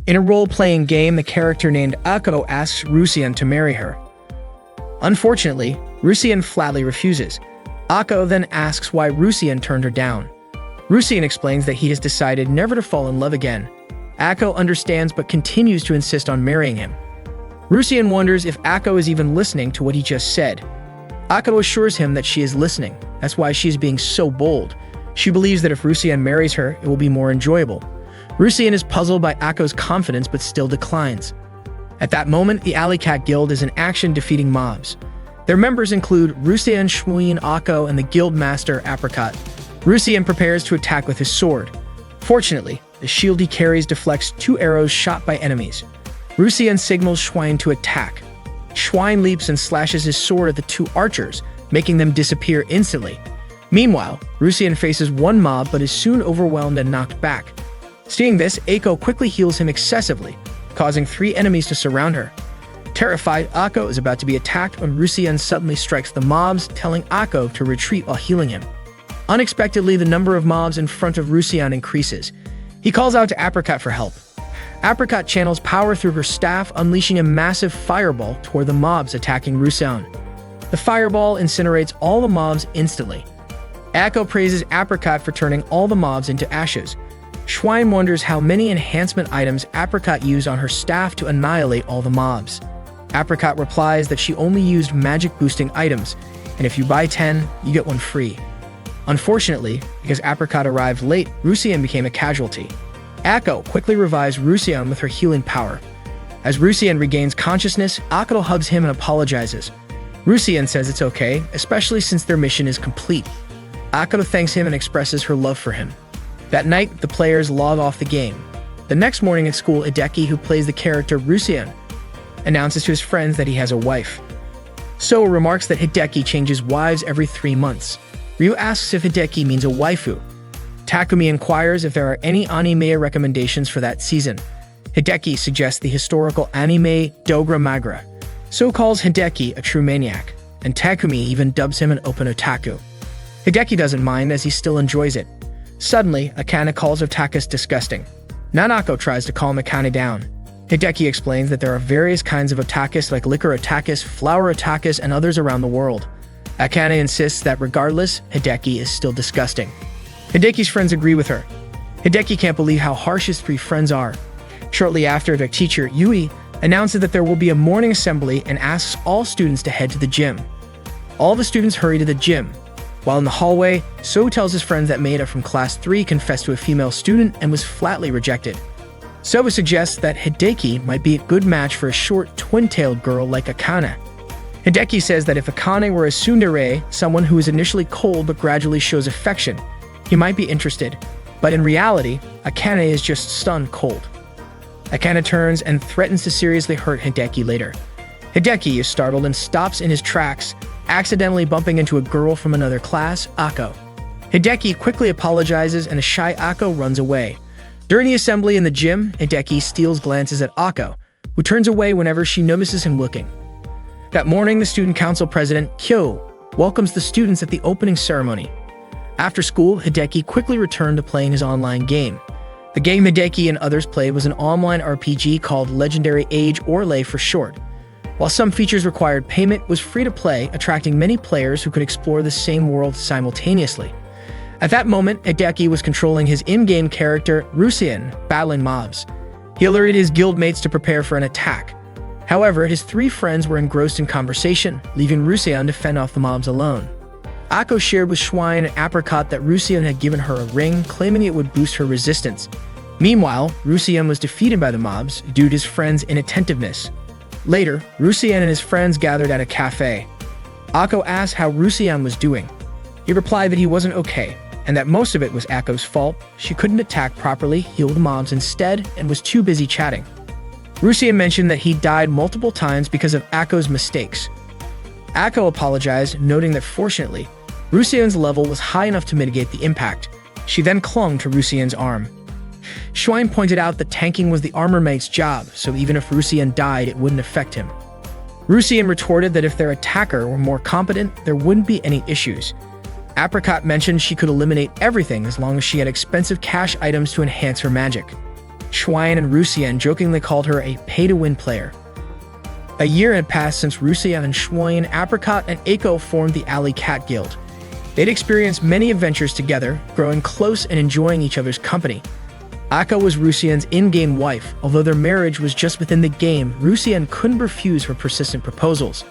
In a role-playing game, the character named Ako asks Rusian to marry her. Unfortunately, Rusian flatly refuses. Ako then asks why Rusian turned her down. Rusian explains that he has decided never to fall in love again. Ako understands but continues to insist on marrying him. Rusian wonders if Ako is even listening to what he just said. Ako assures him that she is listening. That's why she is being so bold. She believes that if Rusian marries her, it will be more enjoyable. Rusian is puzzled by Ako's confidence but still declines. At that moment, the Alley Cat Guild is in action defeating mobs. Their members include Rusian, Shmuin, Ako, and the guild master Apricot. Rusian prepares to attack with his sword. Fortunately, the shield he carries deflects 2 arrows shot by enemies. Rusian signals Schwein to attack. Schwein leaps and slashes his sword at the 2 archers, making them disappear instantly. Meanwhile, Rusian faces one mob but is soon overwhelmed and knocked back. Seeing this, Ako quickly heals him excessively, causing 3 enemies to surround her. Terrified, Ako is about to be attacked when Rusian suddenly strikes the mobs, telling Ako to retreat while healing him. Unexpectedly, the number of mobs in front of Rusian increases. He calls out to Apricot for help. Apricot channels power through her staff, unleashing a massive fireball toward the mobs attacking Rusian. The fireball incinerates all the mobs instantly. Ako praises Apricot for turning all the mobs into ashes. Schwein wonders how many enhancement items Apricot used on her staff to annihilate all the mobs. Apricot replies that she only used magic-boosting items, and if you buy 10, you get 1 free. Unfortunately, because Apricot arrived late, Rusian became a casualty. Ako quickly revives Rusian with her healing power. As Rusian regains consciousness, Ako hugs him and apologizes. Rusian says it's okay, especially since their mission is complete. Ako thanks him and expresses her love for him. That night, the players log off the game. The next morning at school, Hideki, who plays the character Rusian, announces to his friends that he has a wife. So remarks that Hideki changes wives every 3 months. Ryu asks if Hideki means a waifu. Takumi inquires if there are any anime recommendations for that season. Hideki suggests the historical anime Dogra Magra. So calls Hideki a true maniac, and Takumi even dubs him an open otaku. Hideki doesn't mind as he still enjoys it. Suddenly, Akane calls Otakus disgusting. Nanako tries to calm Akane down. Hideki explains that there are various kinds of otakus like liquor otakus, flower otakus, and others around the world. Akane insists that regardless, Hideki is still disgusting. Hideki's friends agree with her. Hideki can't believe how harsh his 3 friends are. Shortly after, their teacher, Yui, announces that there will be a morning assembly and asks all students to head to the gym. All the students hurry to the gym. While in the hallway, So tells his friends that Maeda from class 3 confessed to a female student and was flatly rejected. So suggests that Hideki might be a good match for a short, twin-tailed girl like Akane. Hideki says that if Akane were a tsundere, someone who is initially cold but gradually shows affection, he might be interested. But in reality, Akane is just stone cold. Akane turns and threatens to seriously hurt Hideki later. Hideki is startled and stops in his tracks, accidentally bumping into a girl from another class, Ako. Hideki quickly apologizes and a shy Ako runs away. During the assembly in the gym, Hideki steals glances at Ako, who turns away whenever she notices him looking. That morning, the student council president, Kyo, welcomes the students at the opening ceremony. After school, Hideki quickly returned to playing his online game. The game Hideki and others played was an online RPG called Legendary Age, or LEI for short. While some features required payment, it was free to play, attracting many players who could explore the same world simultaneously. At that moment, Hideki was controlling his in-game character, Rusian, battling mobs. He alerted his guildmates to prepare for an attack. However, his 3 friends were engrossed in conversation, leaving Rusian to fend off the mobs alone. Ako shared with Schwein and Apricot that Rusian had given her a ring, claiming it would boost her resistance. Meanwhile, Rusian was defeated by the mobs due to his friends' inattentiveness. Later, Rusian and his friends gathered at a cafe. Ako asked how Rusian was doing. He replied that he wasn't okay, and that most of it was Ako's fault. She couldn't attack properly, heal the mobs instead, and was too busy chatting. Rusian mentioned that he died multiple times because of Ako's mistakes. Ako apologized, noting that fortunately, Rusian's level was high enough to mitigate the impact. She then clung to Rusian's arm. Schwein pointed out that tanking was the armor mate's job, so even if Rusian died, it wouldn't affect him. Rusian retorted that if their attacker were more competent, there wouldn't be any issues. Apricot mentioned she could eliminate everything as long as she had expensive cash items to enhance her magic. Schwein and Rusien jokingly called her a pay-to-win player. A year had passed since Rusien and Schwein, Apricot, and Aiko formed the Alley Cat Guild. They'd experienced many adventures together, growing close and enjoying each other's company. Aiko was Rusien's in-game wife. Although their marriage was just within the game, Rusien couldn't refuse her persistent proposals.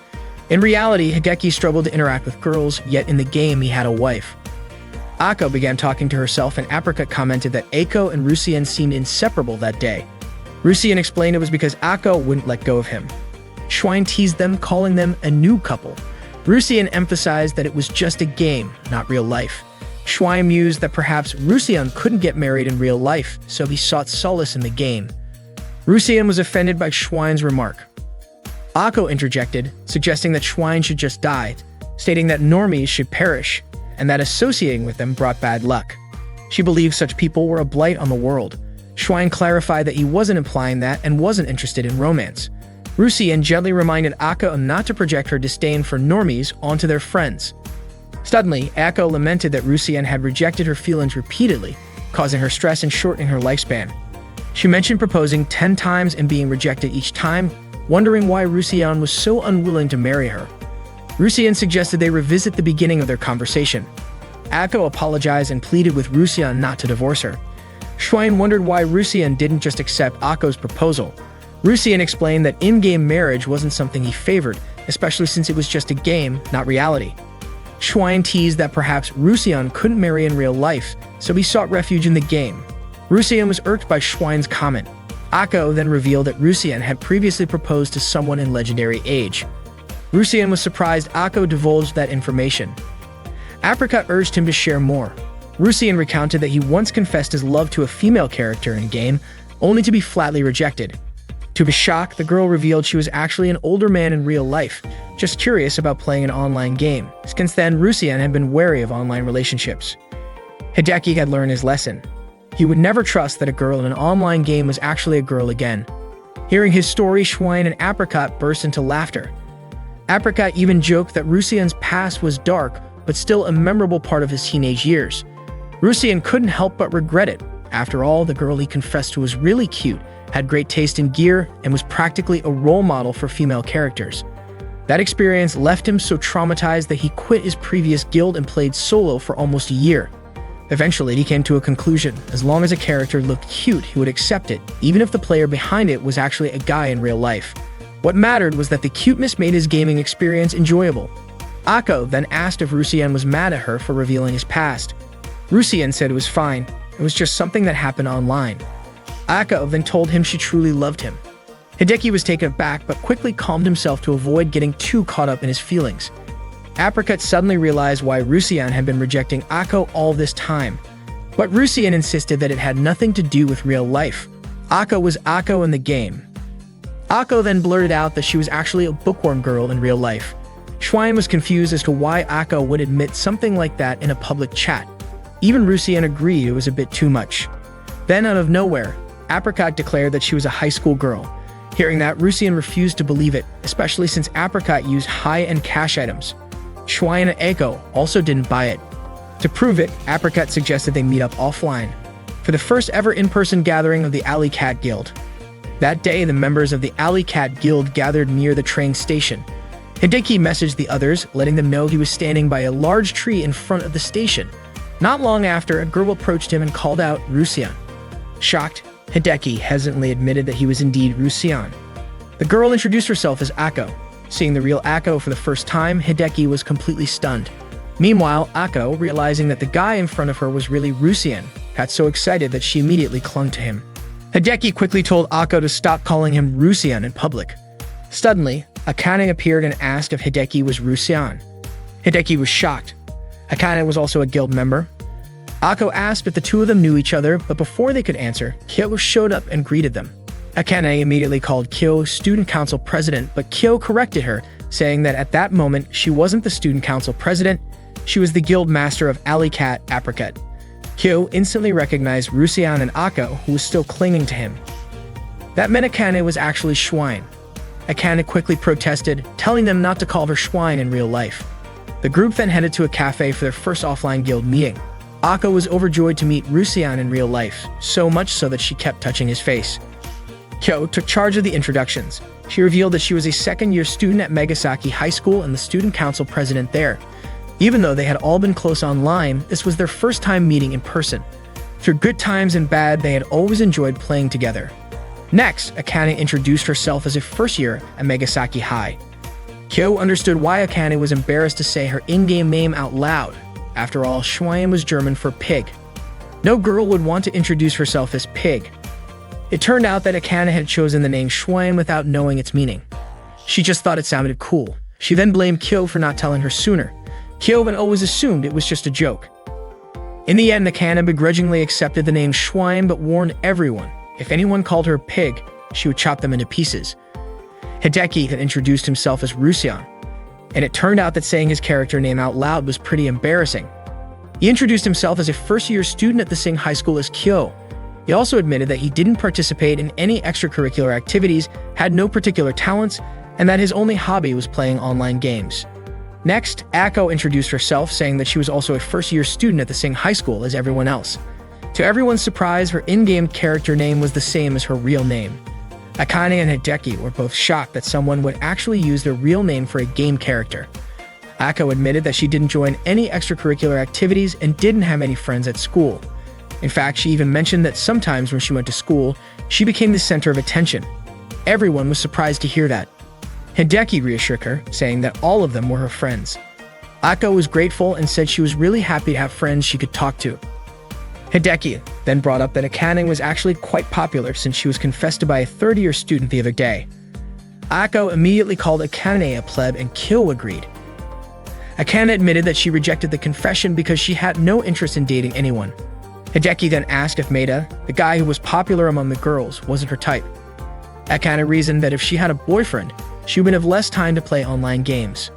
In reality, Hideki struggled to interact with girls, yet in the game he had a wife. Aiko began talking to herself, and Apricot commented that Aiko and Rusien seemed inseparable that day. Rusien explained it was because Aiko wouldn't let go of him. Schwein teased them, calling them a new couple. Rusien emphasized that it was just a game, not real life. Schwein mused that perhaps Rusien couldn't get married in real life, so he sought solace in the game. Rusien was offended by Schwein's remark. Aiko interjected, suggesting that Schwein should just die, stating that normies should perish, and that associating with them brought bad luck. She believed such people were a blight on the world. Schwein clarified that he wasn't implying that and wasn't interested in romance. Rusien gently reminded Aiko not to project her disdain for normies onto their friends. Suddenly, Aiko lamented that Rusien had rejected her feelings repeatedly, causing her stress and shortening her lifespan. She mentioned proposing 10 times and being rejected each time, wondering why Rusien was so unwilling to marry her. Rusien suggested they revisit the beginning of their conversation. Aiko apologized and pleaded with Rusien not to divorce her. Schwein wondered why Rusien didn't just accept Aiko's proposal. Rusien explained that in-game marriage wasn't something he favored, especially since it was just a game, not reality. Schwein teased that perhaps Rusien couldn't marry in real life, so he sought refuge in the game. Rusien was irked by Schwein's comment. Aiko then revealed that Rusien had previously proposed to someone in Legendary Age. Rusien was surprised Aiko divulged that information. Apricot urged him to share more. Rusien recounted that he once confessed his love to a female character in-game, only to be flatly rejected. To his shock, the girl revealed she was actually an older man in real life, just curious about playing an online game. Since then, Rusien had been wary of online relationships. Hideki had learned his lesson. He would never trust that a girl in an online game was actually a girl again. Hearing his story, Schwein and Apricot burst into laughter. Apricot even joked that Rusien's past was dark, but still a memorable part of his teenage years. Rusien couldn't help but regret it. After all, the girl he confessed to was really cute, had great taste in gear, and was practically a role model for female characters. That experience left him so traumatized that he quit his previous guild and played solo for almost a year. Eventually, he came to a conclusion. As long as a character looked cute, he would accept it, even if the player behind it was actually a guy in real life. What mattered was that the cuteness made his gaming experience enjoyable. Aiko then asked if Rusien was mad at her for revealing his past. Rusien said it was fine. It was just something that happened online. Aiko then told him she truly loved him. Hideki was taken aback but quickly calmed himself to avoid getting too caught up in his feelings. Apricot suddenly realized why Rusien had been rejecting Aiko all this time. But Rusien insisted that it had nothing to do with real life. Aiko was Aiko in the game. Aiko then blurted out that she was actually a bookworm girl in real life. Schwein was confused as to why Aiko would admit something like that in a public chat. Even Rusien agreed it was a bit too much. Then, out of nowhere, Apricot declared that she was a high school girl. Hearing that, Rusien refused to believe it, especially since Apricot used high-end cash items. Schwein and Aiko also didn't buy it. To prove it, Apricot suggested they meet up offline for the first ever in-person gathering of the Alley Cat Guild. That day, the members of the Alley Cat Guild gathered near the train station. Hideki messaged the others, letting them know he was standing by a large tree in front of the station. Not long after, a girl approached him and called out Rusien. Shocked, Hideki hesitantly admitted that he was indeed Rusien. The girl introduced herself as Aiko. Seeing the real Aiko for the first time, Hideki was completely stunned. Meanwhile, Aiko, realizing that the guy in front of her was really Rusien, got so excited that she immediately clung to him. Hideki quickly told Aiko to stop calling him Rusien in public. Suddenly, Akane appeared and asked if Hideki was Rusien. Hideki was shocked. Akane was also a guild member. Aiko asked if the two of them knew each other, but before they could answer, Kyo showed up and greeted them. Akane immediately called Kyo student council president, but Kyo corrected her, saying that at that moment, she wasn't the student council president, she was the guild master of Alley Cat Apricot. Kyo instantly recognized Rusien and Aiko, who was still clinging to him. That meant Akane was actually Schwein. Akane quickly protested, telling them not to call her Schwein in real life. The group then headed to a cafe for their first offline guild meeting. Ako was overjoyed to meet Rusian in real life, so much so that she kept touching his face. Kyo took charge of the introductions. She revealed that she was a second-year student at Megasaki High School and the student council president there. Even though they had all been close online, this was their first time meeting in person. Through good times and bad, they had always enjoyed playing together. Next, Akane introduced herself as a first year at Megasaki High. Kyo understood why Akane was embarrassed to say her in-game name out loud. After all, Schwein was German for pig. No girl would want to introduce herself as pig. It turned out that Akane had chosen the name Schwein without knowing its meaning. She just thought it sounded cool. She then blamed Kyo for not telling her sooner. Kyo had always assumed it was just a joke. In the end, Akane begrudgingly accepted the name Schwein but warned everyone, if anyone called her pig, she would chop them into pieces. Hideki had introduced himself as Rusian, and it turned out that saying his character name out loud was pretty embarrassing. He introduced himself as a first-year student at the same high school as Kyo. He also admitted that he didn't participate in any extracurricular activities, had no particular talents, and that his only hobby was playing online games. Next, Ako introduced herself, saying that she was also a first-year student at the same high school as everyone else. To everyone's surprise, her in-game character name was the same as her real name. Akane and Hideki were both shocked that someone would actually use their real name for a game character. Ako admitted that she didn't join any extracurricular activities and didn't have any friends at school. In fact, she even mentioned that sometimes when she went to school, she became the center of attention. Everyone was surprised to hear that. Hideki reassured her, saying that all of them were her friends. Ako was grateful and said she was really happy to have friends she could talk to. Hideki then brought up that Akane was actually quite popular since she was confessed to by a third-year student the other day. Ako immediately called Akane a pleb and Kyo agreed. Akane admitted that she rejected the confession because she had no interest in dating anyone. Hideki then asked if Maeda, the guy who was popular among the girls, wasn't her type. Akane reasoned that if she had a boyfriend, she would have less time to play online games.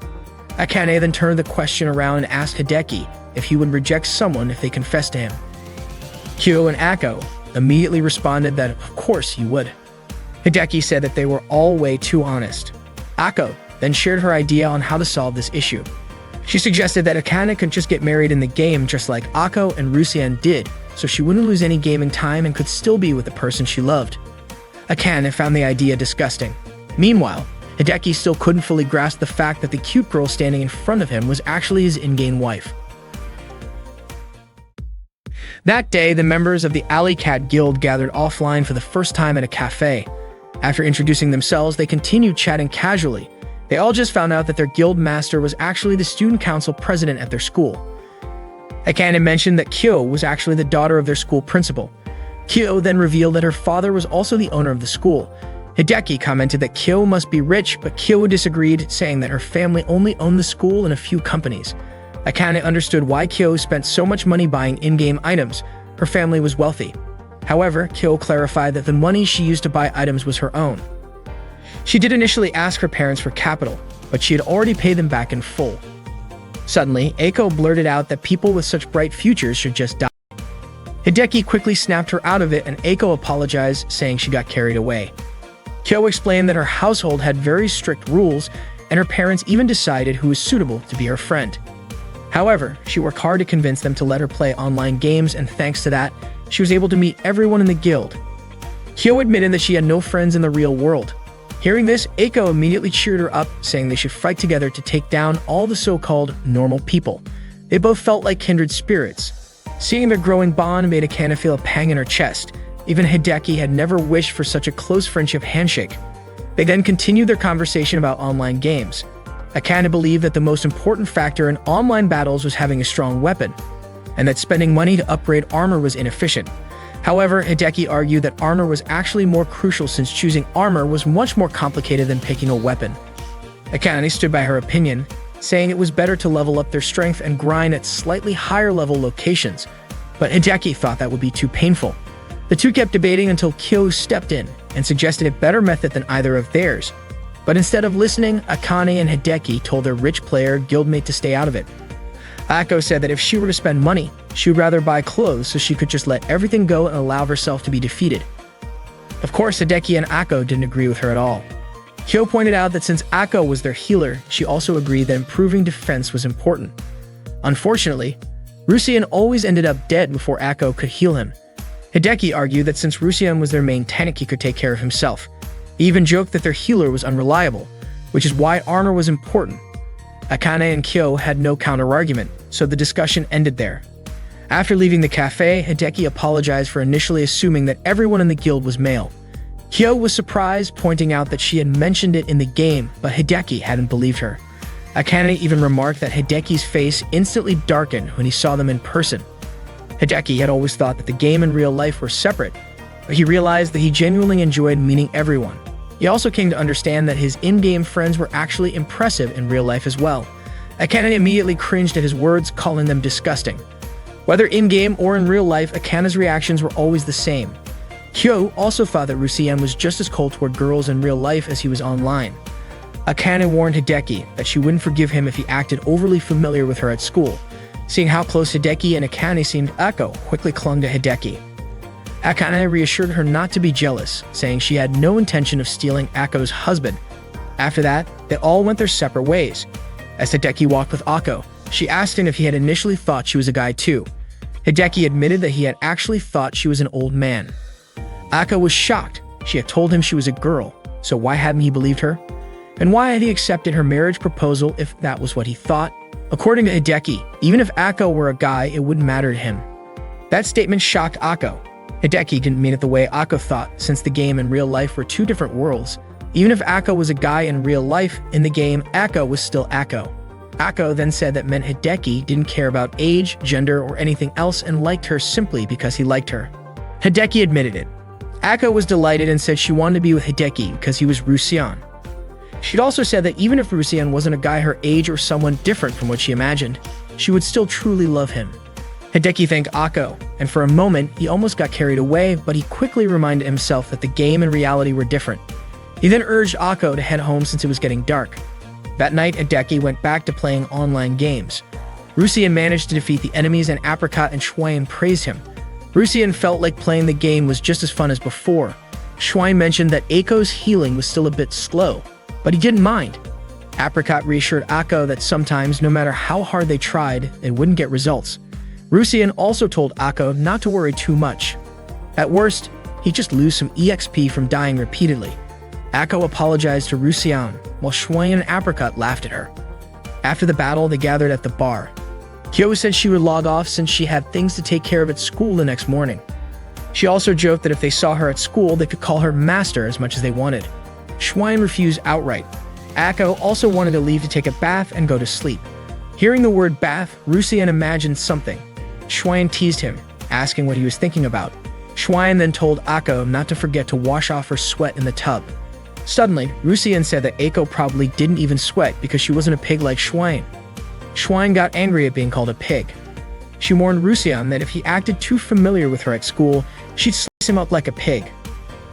Akane then turned the question around and asked Hideki if he would reject someone if they confessed to him. Kyo and Ako immediately responded that of course he would. Hideki said that they were all way too honest. Ako then shared her idea on how to solve this issue. She suggested that Akane could just get married in the game just like Ako and Rusian did, so she wouldn't lose any gaming time and could still be with the person she loved. Akane found the idea disgusting. Meanwhile, Hideki still couldn't fully grasp the fact that the cute girl standing in front of him was actually his in-game wife. That day, the members of the Alley Cat Guild gathered offline for the first time at a cafe. After introducing themselves, they continued chatting casually. They all just found out that their guild master was actually the student council president at their school. Akane mentioned that Kyo was actually the daughter of their school principal. Kyo then revealed that her father was also the owner of the school. Hideki commented that Kyo must be rich, but Kyo disagreed, saying that her family only owned the school and a few companies. Akane understood why Kyo spent so much money buying in-game items. Her family was wealthy. However, Kyo clarified that the money she used to buy items was her own. She did initially ask her parents for capital, but she had already paid them back in full. Suddenly, Ako blurted out that people with such bright futures should just die. Hideki quickly snapped her out of it and Ako apologized, saying she got carried away. Kyo explained that her household had very strict rules, and her parents even decided who was suitable to be her friend. However, she worked hard to convince them to let her play online games, and thanks to that, she was able to meet everyone in the guild. Kyo admitted that she had no friends in the real world. Hearing this, Ako immediately cheered her up, saying they should fight together to take down all the so-called normal people. They both felt like kindred spirits. Seeing their growing bond made Akane feel a pang in her chest. Even Hideki had never wished for such a close friendship handshake. They then continued their conversation about online games. Akane believed that the most important factor in online battles was having a strong weapon, and that spending money to upgrade armor was inefficient. However, Hideki argued that armor was actually more crucial since choosing armor was much more complicated than picking a weapon. Akane stood by her opinion, saying it was better to level up their strength and grind at slightly higher level locations, but Hideki thought that would be too painful. The two kept debating until Kyo stepped in and suggested a better method than either of theirs. But instead of listening, Akane and Hideki told their rich player guildmate to stay out of it. Ako said that if she were to spend money, she would rather buy clothes so she could just let everything go and allow herself to be defeated. Of course, Hideki and Ako didn't agree with her at all. Kyo pointed out that since Ako was their healer, she also agreed that improving defense was important. Unfortunately, Rusian always ended up dead before Ako could heal him. Hideki argued that since Rusian was their main tank, he could take care of himself. He even joked that their healer was unreliable, which is why armor was important. Akane and Kyo had no counter-argument, so the discussion ended there. After leaving the cafe, Hideki apologized for initially assuming that everyone in the guild was male. Kyo was surprised, pointing out that she had mentioned it in the game, but Hideki hadn't believed her. Akane even remarked that Hideki's face instantly darkened when he saw them in person. Hideki had always thought that the game and real life were separate, but he realized that he genuinely enjoyed meeting everyone. He also came to understand that his in-game friends were actually impressive in real life as well. Akane immediately cringed at his words, calling them disgusting. Whether in-game or in real life, Akane's reactions were always the same. Kyo also thought that Rusian was just as cold toward girls in real life as he was online. Akane warned Hideki that she wouldn't forgive him if he acted overly familiar with her at school. Seeing how close Hideki and Akane seemed, Ako quickly clung to Hideki. Akane reassured her not to be jealous, saying she had no intention of stealing Ako's husband. After that, they all went their separate ways. As Hideki walked with Ako, she asked him if he had initially thought she was a guy too. Hideki admitted that he had actually thought she was an old man. Ako was shocked. She had told him she was a girl, so why hadn't he believed her? And why had he accepted her marriage proposal if that was what he thought? According to Hideki, even if Ako were a guy, it wouldn't matter to him. That statement shocked Ako. Hideki didn't mean it the way Ako thought, since the game and real life were two different worlds. Even if Ako was a guy in real life, in the game, Ako was still Ako. Ako then said that meant Hideki didn't care about age, gender, or anything else and liked her simply because he liked her. Hideki admitted it. Ako was delighted and said she wanted to be with Hideki because he was Rusian. She'd also said that even if Rusian wasn't a guy her age or someone different from what she imagined, she would still truly love him. Hideki thanked Ako, and for a moment, he almost got carried away, but he quickly reminded himself that the game and reality were different. He then urged Ako to head home since it was getting dark. That night, Hideki went back to playing online games. Rusian managed to defeat the enemies and Apricot and Schwein praised him. Rusian felt like playing the game was just as fun as before. Schwein mentioned that Ako's healing was still a bit slow, but he didn't mind. Apricot reassured Ako that sometimes, no matter how hard they tried, they wouldn't get results. Rusian also told Ako not to worry too much. At worst, he'd just lose some EXP from dying repeatedly. Ako apologized to Rusian, while Schwein and Apricot laughed at her. After the battle, they gathered at the bar. Kyo said she would log off since she had things to take care of at school the next morning. She also joked that if they saw her at school, they could call her master as much as they wanted. Schwein refused outright. Ako also wanted to leave to take a bath and go to sleep. Hearing the word bath, Rusian imagined something. Schwein teased him, asking what he was thinking about. Schwein then told Ako not to forget to wash off her sweat in the tub. Suddenly, Rusian said that Ako probably didn't even sweat because she wasn't a pig like Schwein. Schwein got angry at being called a pig. She warned Rusian that if he acted too familiar with her at school, she'd slice him up like a pig.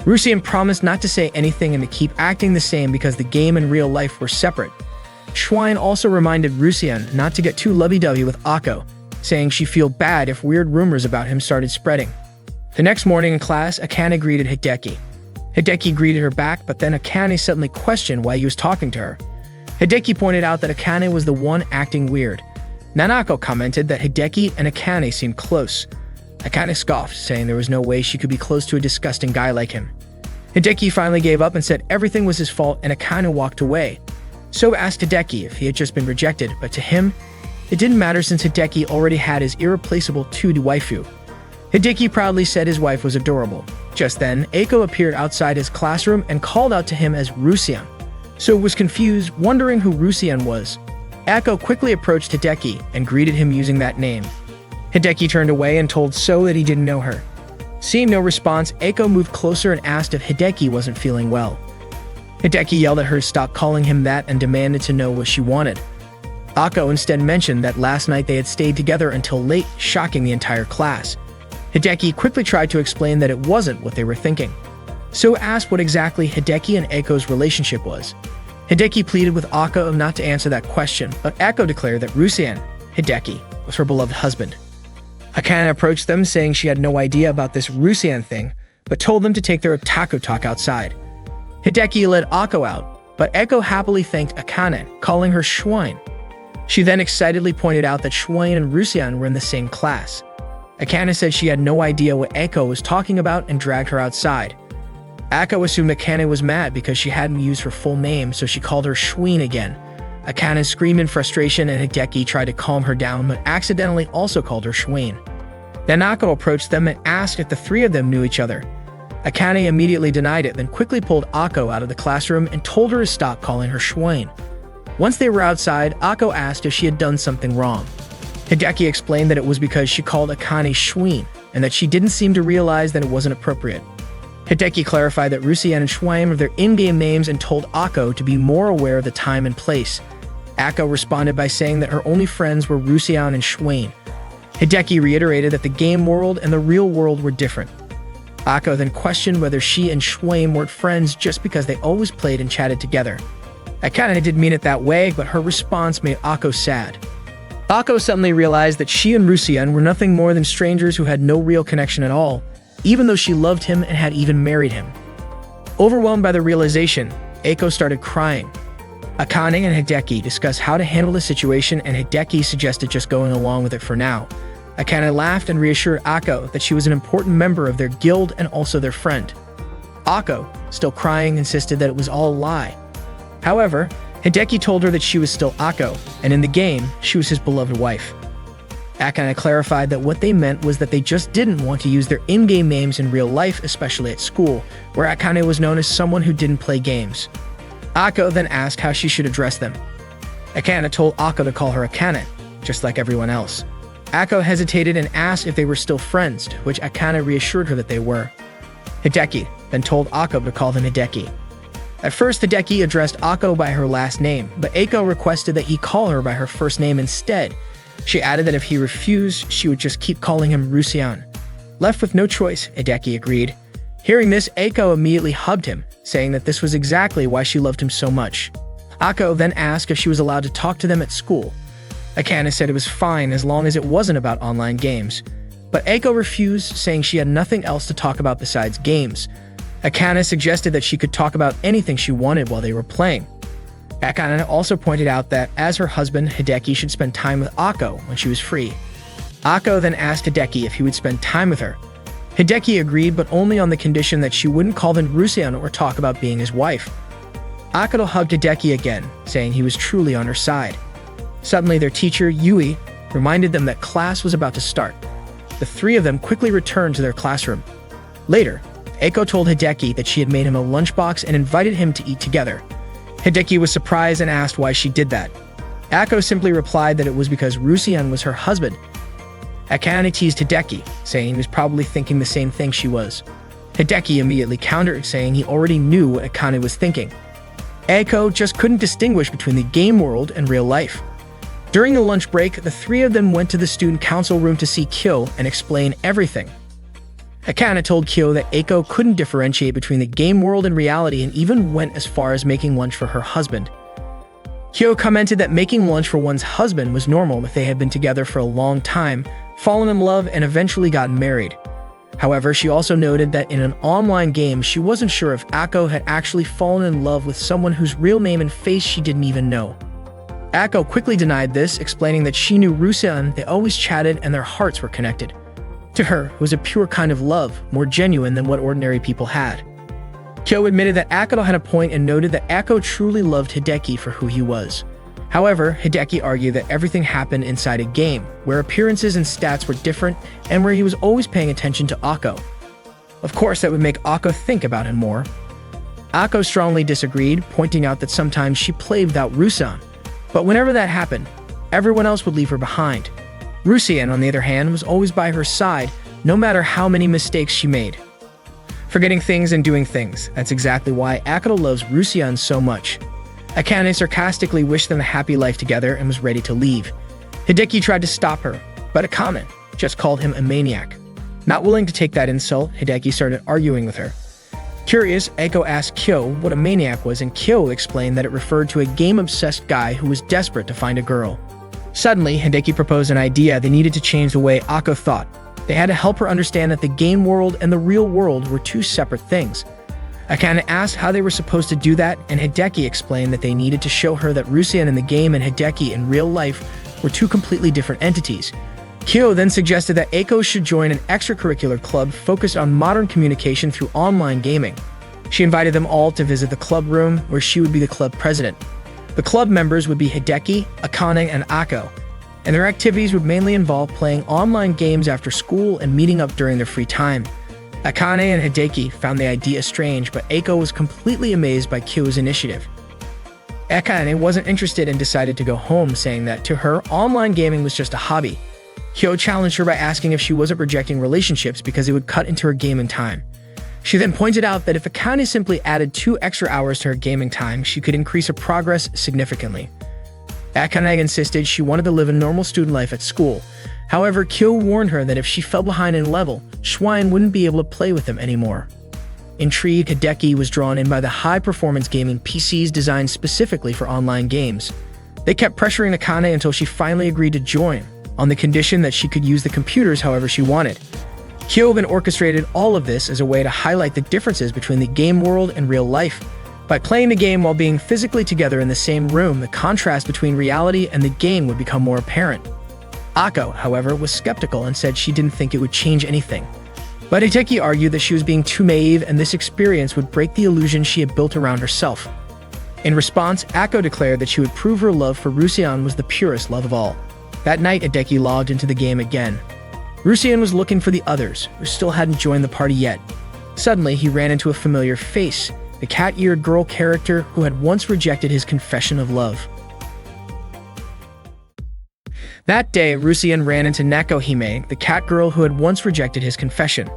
Rusian promised not to say anything and to keep acting the same because the game and real life were separate. Schwein also reminded Rusian not to get too lovey-dovey with Ako, saying she'd feel bad if weird rumors about him started spreading. The next morning in class, Akane greeted Hideki. Hideki greeted her back, but then Akane suddenly questioned why he was talking to her. Hideki pointed out that Akane was the one acting weird. Nanako commented that Hideki and Akane seemed close. Akane scoffed, saying there was no way she could be close to a disgusting guy like him. Hideki finally gave up and said everything was his fault, and Akane walked away. So asked Hideki if he had just been rejected, but to him, it didn't matter since Hideki already had his irreplaceable 2D waifu. Hideki proudly said his wife was adorable. Just then, Ako appeared outside his classroom and called out to him as Rusian. So was confused, wondering who Rusian was. Ako quickly approached Hideki and greeted him using that name. Hideki turned away and told So that he didn't know her. Seeing no response, Ako moved closer and asked if Hideki wasn't feeling well. Hideki yelled at her to stop calling him that and demanded to know what she wanted. Ako instead mentioned that last night they had stayed together until late, shocking the entire class. Hideki quickly tried to explain that it wasn't what they were thinking. So asked what exactly Hideki and Ako's relationship was. Hideki pleaded with Ako not to answer that question, but Ako declared that Rusian, Hideki, was her beloved husband. Akane approached them, saying she had no idea about this Rusian thing, but told them to take their otaku talk outside. Hideki led Ako out, but Ako happily thanked Akane, calling her Schwein. She then excitedly pointed out that Shuain and Rusian were in the same class. Akane said she had no idea what Eiko was talking about and dragged her outside. Akane assumed Akane was mad because she hadn't used her full name, so she called her Shuin again. Akane screamed in frustration and Hideki tried to calm her down but accidentally also called her Shuin. Then Akane approached them and asked if the three of them knew each other. Akane immediately denied it, then quickly pulled Akane out of the classroom and told her to stop calling her Shuin. Once they were outside, Akane asked if she had done something wrong. Hideki explained that it was because she called Akane Shuin, and that she didn't seem to realize that it wasn't appropriate. Hideki clarified that Rusian and Shuin were their in-game names and told Akane to be more aware of the time and place. Akane responded by saying that her only friends were Rusian and Shuin. Hideki reiterated that the game world and the real world were different. Akane then questioned whether she and Shuin weren't friends just because they always played and chatted together. Akane didn't mean it that way, but her response made Akane sad. Akane suddenly realized that she and Rusian were nothing more than strangers who had no real connection at all, even though she loved him and had even married him. Overwhelmed by the realization, Eiko started crying. Akane and Hideki discussed how to handle the situation, and Hideki suggested just going along with it for now. Akane laughed and reassured Akane that she was an important member of their guild and also their friend. Akane, still crying, insisted that it was all a lie. However, Hideki told her that she was still Akane, and in the game, she was his beloved wife. Akane clarified that what they meant was that they just didn't want to use their in-game names in real life, especially at school, where Akane was known as someone who didn't play games. Akane then asked how she should address them. Akane told Akane to call her Akane, just like everyone else. Akane hesitated and asked if they were still friends, to which Akane reassured her that they were. Hideki then told Akane to call them Hideki. At first, Hideki addressed Akane by her last name, but Eiko requested that he call her by her first name instead. She added that if he refused, she would just keep calling him Rusian. Left with no choice, Hideki agreed. Hearing this, Eiko immediately hugged him, saying that this was exactly why she loved him so much. Akane then asked if she was allowed to talk to them at school. Akane said it was fine as long as it wasn't about online games. But Eiko refused, saying she had nothing else to talk about besides games. Akane suggested that she could talk about anything she wanted while they were playing. Akane also pointed out that, as her husband, Hideki should spend time with Akane when she was free. Akane then asked Hideki if he would spend time with her. Hideki agreed, but only on the condition that she wouldn't call him Rusian or talk about being his wife. Akane hugged Hideki again, saying he was truly on her side. Suddenly, their teacher, Yui, reminded them that class was about to start. The three of them quickly returned to their classroom. Later, Eiko told Hideki that she had made him a lunchbox and invited him to eat together. Hideki was surprised and asked why she did that. Akane simply replied that it was because Rusian was her husband. Akane teased Hideki, saying he was probably thinking the same thing she was. Hideki immediately countered, saying he already knew what Akane was thinking. Eiko just couldn't distinguish between the game world and real life. During the lunch break, the three of them went to the student council room to see Kyo and explain everything. Akane told Kyo that Eiko couldn't differentiate between the game world and reality and even went as far as making lunch for her husband. Kyo commented that making lunch for one's husband was normal if they had been together for a long time, fallen in love, and eventually gotten married. However, she also noted that in an online game, she wasn't sure if Akane had actually fallen in love with someone whose real name and face she didn't even know. Akane quickly denied this, explaining that she knew Rusian, they always chatted, and their hearts were connected. To her, it was a pure kind of love, more genuine than what ordinary people had. Kyo admitted that Akane had a point and noted that Akane truly loved Hideki for who he was. However, Hideki argued that everything happened inside a game, where appearances and stats were different, and where he was always paying attention to Akane. Of course, that would make Akane think about him more. Akane strongly disagreed, pointing out that sometimes she played without Rusian, but whenever that happened, everyone else would leave her behind. Rusian, on the other hand, was always by her side, no matter how many mistakes she made. Forgetting things and doing things, that's exactly why Akane loves Rusian so much. Akane sarcastically wished them a happy life together and was ready to leave. Hideki tried to stop her, but Akane just called him a maniac. Not willing to take that insult, Hideki started arguing with her. Curious, Eiko asked Kyo what a maniac was, and Kyo explained that it referred to a game-obsessed guy who was desperate to find a girl. Suddenly, Hideki proposed an idea they needed to change the way Akane thought. They had to help her understand that the game world and the real world were two separate things. Akane asked how they were supposed to do that, and Hideki explained that they needed to show her that Rusian in the game and Hideki in real life were two completely different entities. Kyo then suggested that Eiko should join an extracurricular club focused on modern communication through online gaming. She invited them all to visit the club room, where she would be the club president. The club members would be Hideki, Akane, and Ako, and their activities would mainly involve playing online games after school and meeting up during their free time. Akane and Hideki found the idea strange, but Eiko was completely amazed by Kyo's initiative. Akane wasn't interested and decided to go home, saying that to her, online gaming was just a hobby. Kyo challenged her by asking if she wasn't rejecting relationships because it would cut into her gaming time. She then pointed out that if Akane simply added 2 extra hours to her gaming time, she could increase her progress significantly. Akane insisted she wanted to live a normal student life at school. However, Kyo warned her that if she fell behind in level, Schwein wouldn't be able to play with them anymore. Intrigued, Hideki was drawn in by the high-performance gaming PCs designed specifically for online games. They kept pressuring Akane until she finally agreed to join, on the condition that she could use the computers however she wanted. Kyo then orchestrated all of this as a way to highlight the differences between the game world and real life. By playing the game while being physically together in the same room, the contrast between reality and the game would become more apparent. Ako, however, was skeptical and said she didn't think it would change anything. But Hideki argued that she was being too naive and this experience would break the illusion she had built around herself. In response, Ako declared that she would prove her love for Rusian was the purest love of all. That night, Hideki logged into the game again. Rusian was looking for the others, who still hadn't joined the party yet. Suddenly, he ran into a familiar face, the cat-eared girl character who had once rejected his confession of love. That day, Rusian ran into Nekohime, the cat girl who had once rejected his confession.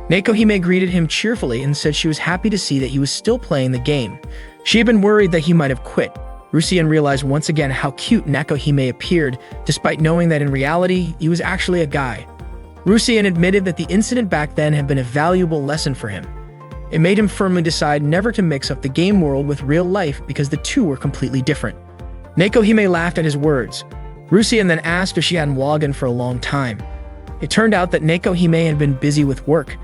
Nekohime greeted him cheerfully and said she was happy to see that he was still playing the game. She had been worried that he might have quit. Rusian realized once again how cute Nekohime appeared, despite knowing that in reality, he was actually a guy. Rusian admitted that the incident back then had been a valuable lesson for him. It made him firmly decide never to mix up the game world with real life because the two were completely different. Nekohime laughed at his words. Rusian then asked if she hadn't logged in for a long time. It turned out that Nekohime had been busy with work,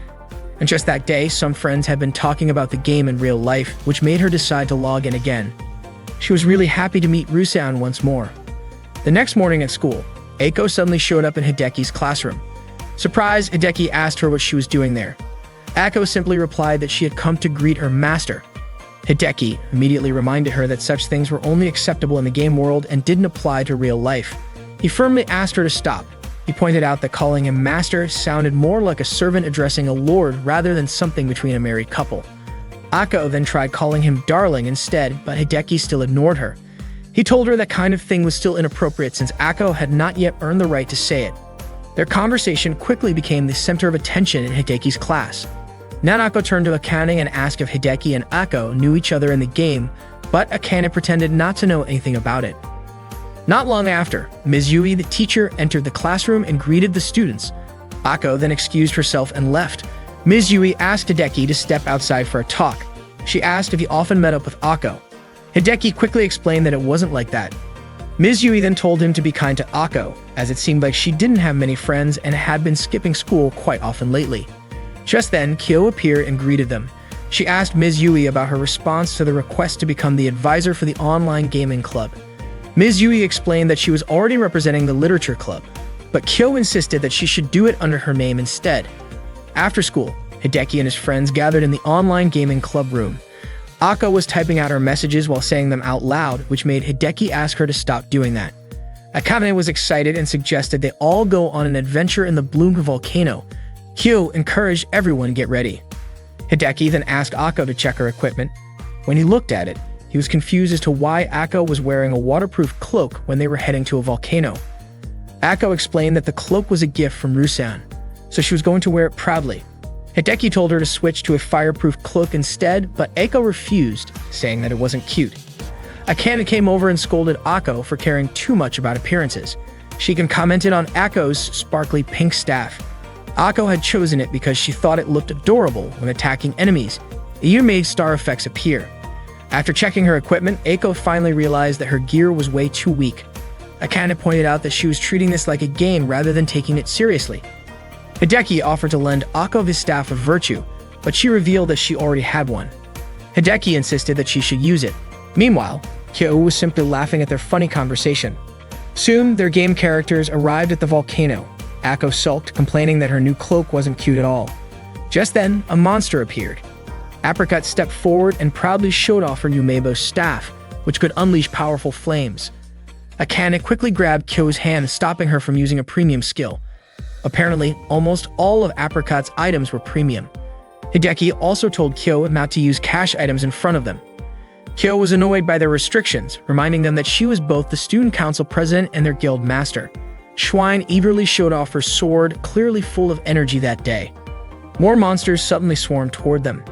and just that day, some friends had been talking about the game in real life, which made her decide to log in again. She was really happy to meet Rusian once more. The next morning at school, Eiko suddenly showed up in Hideki's classroom. Surprised, Hideki asked her what she was doing there. Ako simply replied that she had come to greet her master. Hideki immediately reminded her that such things were only acceptable in the game world and didn't apply to real life. He firmly asked her to stop. He pointed out that calling him master sounded more like a servant addressing a lord rather than something between a married couple. Ako then tried calling him darling instead, but Hideki still ignored her. He told her that kind of thing was still inappropriate since Ako had not yet earned the right to say it. Their conversation quickly became the center of attention in Hideki's class. Nanako turned to Akane and asked if Hideki and Ako knew each other in the game, but Akane pretended not to know anything about it. Not long after, Ms. Yui, the teacher, entered the classroom and greeted the students. Ako then excused herself and left. Ms. Yui asked Hideki to step outside for a talk. She asked if he often met up with Ako. Hideki quickly explained that it wasn't like that. Ms. Yui then told him to be kind to Ako, as it seemed like she didn't have many friends and had been skipping school quite often lately. Just then, Kyo appeared and greeted them. She asked Ms. Yui about her response to the request to become the advisor for the online gaming club. Ms. Yui explained that she was already representing the literature club, but Kyo insisted that she should do it under her name instead. After school, Hideki and his friends gathered in the online gaming club room. Ako was typing out her messages while saying them out loud, which made Hideki ask her to stop doing that. Akane was excited and suggested they all go on an adventure in the Bloom volcano. Kyo encouraged everyone to get ready. Hideki then asked Ako to check her equipment. When he looked at it, he was confused as to why Ako was wearing a waterproof cloak when they were heading to a volcano. Ako explained that the cloak was a gift from Rusan, so she was going to wear it proudly. Hideki told her to switch to a fireproof cloak instead, but Ako refused, saying that it wasn't cute. Akane came over and scolded Ako for caring too much about appearances. She even commented on Ako's sparkly pink staff. Ako had chosen it because she thought it looked adorable when attacking enemies. It even made star effects appear. After checking her equipment, Ako finally realized that her gear was way too weak. Akane pointed out that she was treating this like a game rather than taking it seriously. Hideki offered to lend Ako his staff of virtue, but she revealed that she already had one. Hideki insisted that she should use it. Meanwhile, Kyo was simply laughing at their funny conversation. Soon, their game characters arrived at the volcano. Akko sulked, complaining that her new cloak wasn't cute at all. Just then, a monster appeared. Apricot stepped forward and proudly showed off her new Meibo staff, which could unleash powerful flames. Akane quickly grabbed Kyo's hand, stopping her from using a premium skill. Apparently, almost all of Apricot's items were premium. Hideki also told Kyo not to use cash items in front of them. Kyo was annoyed by their restrictions, reminding them that she was both the student council president and their guild master. Schwein eagerly showed off her sword, clearly full of energy that day. More monsters suddenly swarmed toward them.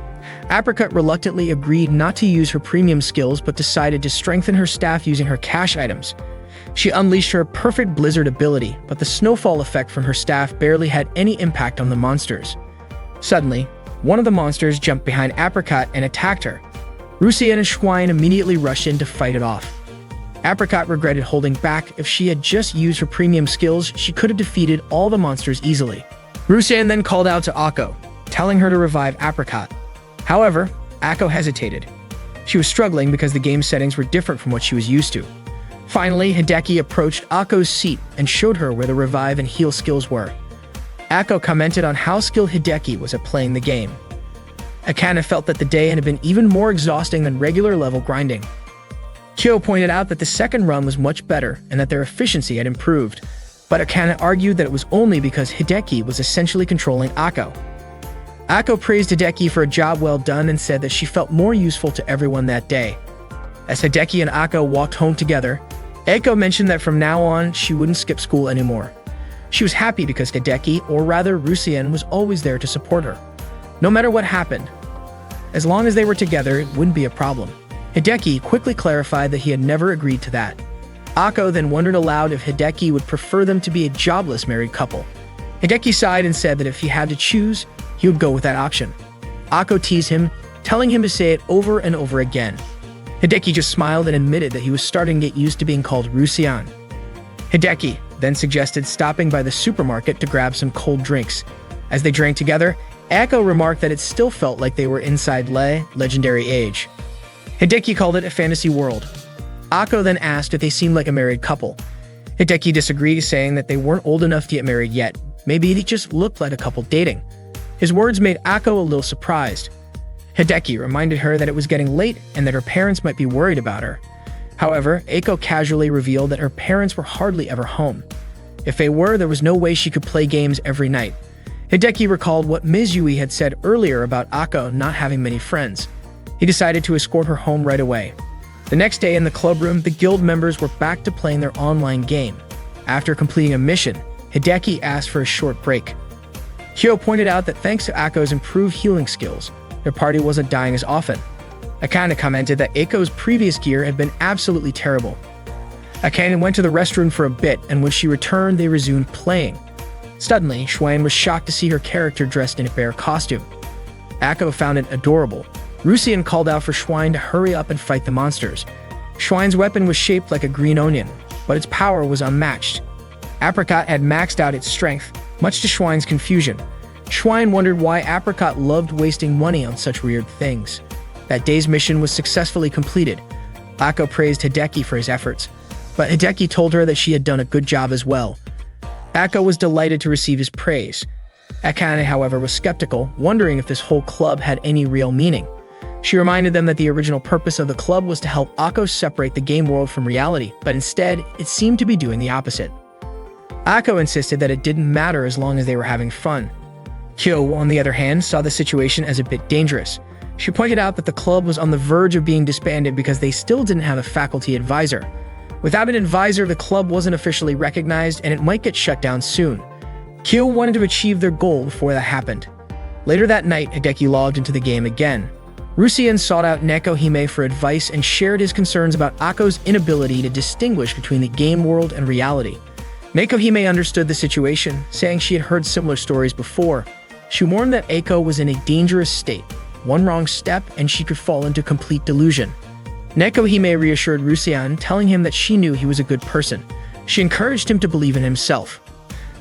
Apricot reluctantly agreed not to use her premium skills but decided to strengthen her staff using her cash items. She unleashed her perfect blizzard ability, but the snowfall effect from her staff barely had any impact on the monsters. Suddenly, one of the monsters jumped behind Apricot and attacked her. Rusien and Schwein immediately rushed in to fight it off. Apricot regretted holding back. If she had just used her premium skills, she could have defeated all the monsters easily. Rusien then called out to Akko, telling her to revive Apricot. However, Akko hesitated. She was struggling because the game settings were different from what she was used to. Finally, Hideki approached Akko's seat and showed her where the revive and heal skills were. Akko commented on how skilled Hideki was at playing the game. Akane felt that the day had been even more exhausting than regular level grinding. Kyo pointed out that the second run was much better and that their efficiency had improved, but Akane argued that it was only because Hideki was essentially controlling Akko. Akko praised Hideki for a job well done and said that she felt more useful to everyone that day. As Hideki and Akko walked home together, Akko mentioned that from now on, she wouldn't skip school anymore. She was happy because Hideki, or rather Rusien, was always there to support her. No matter what happened, as long as they were together, it wouldn't be a problem. Hideki quickly clarified that he had never agreed to that. Akko then wondered aloud if Hideki would prefer them to be a jobless married couple. Hideki sighed and said that if he had to choose, he would go with that option. Akko teased him, telling him to say it over and over again. Hideki just smiled and admitted that he was starting to get used to being called Rusien. Hideki then suggested stopping by the supermarket to grab some cold drinks. As they drank together, Akko remarked that it still felt like they were inside legendary age. Hideki called it a fantasy world. Akko then asked if they seemed like a married couple. Hideki disagreed, saying that they weren't old enough to get married yet. Maybe they just looked like a couple dating. His words made Akko a little surprised. Hideki reminded her that it was getting late and that her parents might be worried about her. However, Akko casually revealed that her parents were hardly ever home. If they were, there was no way she could play games every night. Hideki recalled what Ms. Yui had said earlier about Akko not having many friends. He decided to escort her home right away. The next day in the club room, the guild members were back to playing their online game. After completing a mission, Hideki asked for a short break. Kyo pointed out that thanks to Akko's improved healing skills, their party wasn't dying as often. Akane commented that Akko's previous gear had been absolutely terrible. Akane went to the restroom for a bit, and when she returned, they resumed playing. Suddenly, Schwein was shocked to see her character dressed in a bear costume. Akko found it adorable. Rusien called out for Schwein to hurry up and fight the monsters. Schwein's weapon was shaped like a green onion, but its power was unmatched. Apricot had maxed out its strength, much to Schwein's confusion. Schwein wondered why Apricot loved wasting money on such weird things. That day's mission was successfully completed. Akko praised Hideki for his efforts, but Hideki told her that she had done a good job as well. Akko was delighted to receive his praise. Akane, however, was skeptical, wondering if this whole club had any real meaning. She reminded them that the original purpose of the club was to help Akko separate the game world from reality, but instead, it seemed to be doing the opposite. Akko insisted that it didn't matter as long as they were having fun. Kyo, on the other hand, saw the situation as a bit dangerous. She pointed out that the club was on the verge of being disbanded because they still didn't have a faculty advisor. Without an advisor, the club wasn't officially recognized and it might get shut down soon. Kyo wanted to achieve their goal before that happened. Later that night, Hideki logged into the game again. Rusien sought out Nekohime for advice and shared his concerns about Akko's inability to distinguish between the game world and reality. Nekohime understood the situation, saying she had heard similar stories before. She warned that Akko was in a dangerous state. One wrong step and she could fall into complete delusion. Nekohime reassured Rusien, telling him that she knew he was a good person. She encouraged him to believe in himself.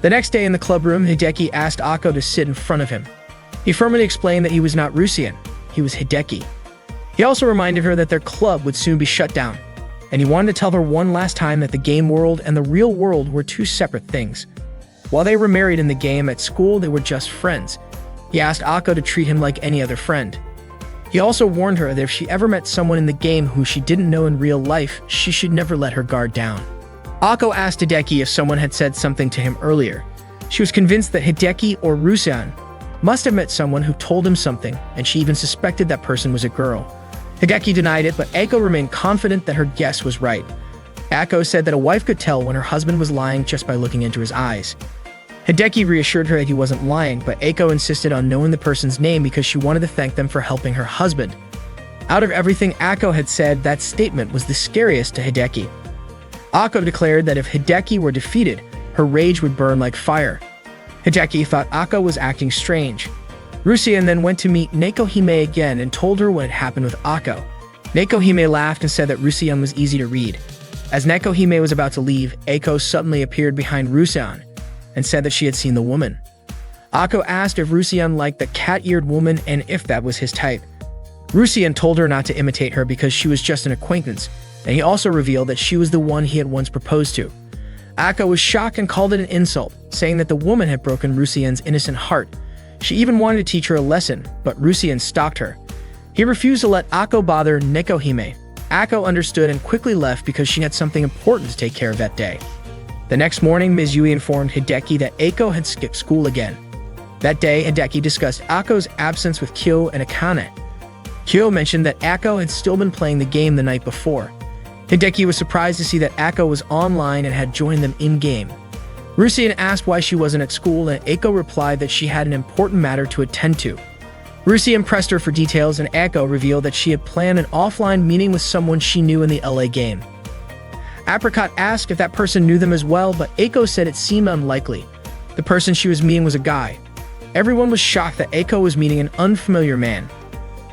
The next day in the club room, Hideki asked Akko to sit in front of him. He firmly explained that he was not Rusien, he was Hideki. He also reminded her that their club would soon be shut down, and he wanted to tell her one last time that the game world and the real world were two separate things. While they were married in the game, at school they were just friends. He asked Akko to treat him like any other friend. He also warned her that if she ever met someone in the game who she didn't know in real life, she should never let her guard down. Akko asked Hideki if someone had said something to him earlier. She was convinced that Hideki or Rusean must have met someone who told him something, and she even suspected that person was a girl. Hideki denied it, but Akko remained confident that her guess was right. Akko said that a wife could tell when her husband was lying just by looking into his eyes. Hideki reassured her that he wasn't lying, but Akko insisted on knowing the person's name because she wanted to thank them for helping her husband. Out of everything Akko had said, that statement was the scariest to Hideki. Akko declared that if Hideki were defeated, her rage would burn like fire. Hideki thought Akko was acting strange. Rusean then went to meet Nekohime again and told her what had happened with Akko. Nekohime laughed and said that Rusean was easy to read. As Nekohime was about to leave, Akko suddenly appeared behind Rusean and said that she had seen the woman. Akko asked if Rusean liked the cat-eared woman and if that was his type. Rusean told her not to imitate her because she was just an acquaintance, and he also revealed that she was the one he had once proposed to. Akko was shocked and called it an insult, saying that the woman had broken Rusean's innocent heart. She even wanted to teach her a lesson, but Rusean stopped her. He refused to let Akko bother Nekohime. Akko understood and quickly left because she had something important to take care of that day. The next morning, Ms. Yui informed Hideki that Akko had skipped school again. That day, Hideki discussed Akko's absence with Kyo and Akane. Kyo mentioned that Akko had still been playing the game the night before. Hideki was surprised to see that Akko was online and had joined them in-game. Rusean asked why she wasn't at school, and Akko replied that she had an important matter to attend to. Rusean pressed her for details, and Akko revealed that she had planned an offline meeting with someone she knew in the LA game. Apricot asked if that person knew them as well, but Akko said it seemed unlikely. The person she was meeting was a guy. Everyone was shocked that Akko was meeting an unfamiliar man.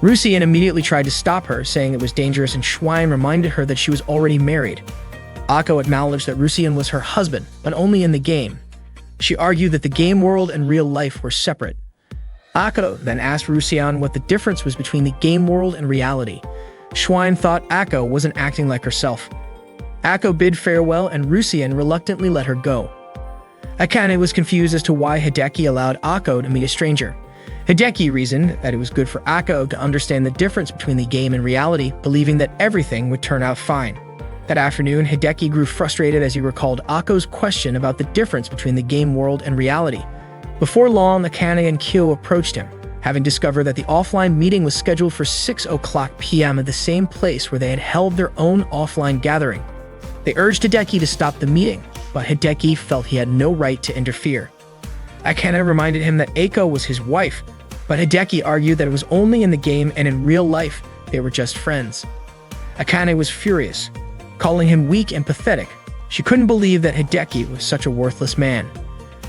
Rusean immediately tried to stop her, saying it was dangerous, and Schwein reminded her that she was already married. Akko acknowledged that Rusean was her husband, but only in the game. She argued that the game world and real life were separate. Akko then asked Rusean what the difference was between the game world and reality. Schwein thought Akko wasn't acting like herself. Akko bid farewell, and Rusean reluctantly let her go. Akane was confused as to why Hideki allowed Akko to meet a stranger. Hideki reasoned that it was good for Akko to understand the difference between the game and reality, believing that everything would turn out fine. That afternoon, Hideki grew frustrated as he recalled Akko's question about the difference between the game world and reality. Before long, Akane and Kyo approached him, having discovered that the offline meeting was scheduled for 6:00 p.m. at the same place where they had held their own offline gathering. They urged Hideki to stop the meeting, but Hideki felt he had no right to interfere. Akane reminded him that Akko was his wife, but Hideki argued that it was only in the game and in real life they were just friends. Akane was furious, calling him weak and pathetic. She couldn't believe that Hideki was such a worthless man.